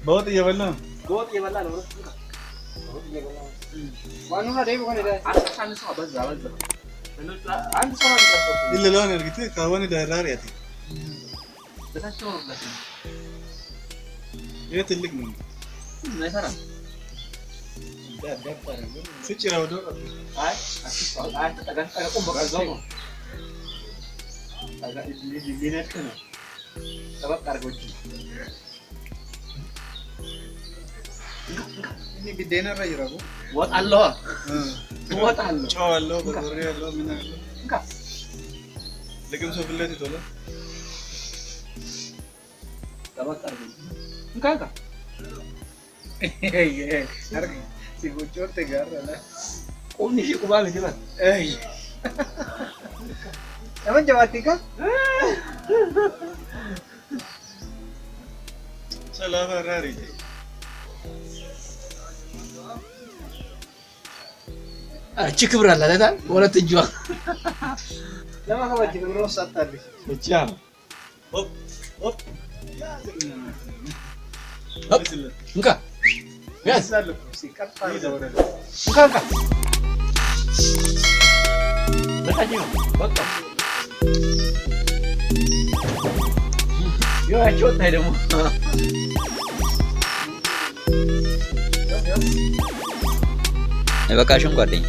बहुत ही जबरना बहुत ये वाला नो बहुत ये वाला वानु ना रे बगने रे आसान से बस जावल जा मैंने आन सोना निकाल इल्ल loan ergite kawani darar yati बता क्यों बता ये तिल्लिक mun नहीं सारा switch rawdo ay tagan taga ko bakal zomo taga ini minute kana sabab kargoji ini bidena ra yirago buat Allah buat Allah chaw allo bagore allo mina allo enggak lekin so billati tola sabab kargoji enggak har si gucor te garra la oh ni si kubali di man emang jawati ka salah Ferrari እቺ ክብር አለ አይደል ወለት እጇ ለማከባጅ ነው ሳታልሽ ብቻ ሆፕ ሆፕ እንካ ያስ ያሳልኩ ሲቀጣ ይደውረ እንካ እንካ በታኛው በቃ ያቸው ታይ ደግሞ አይበቃሽም ጓደኛ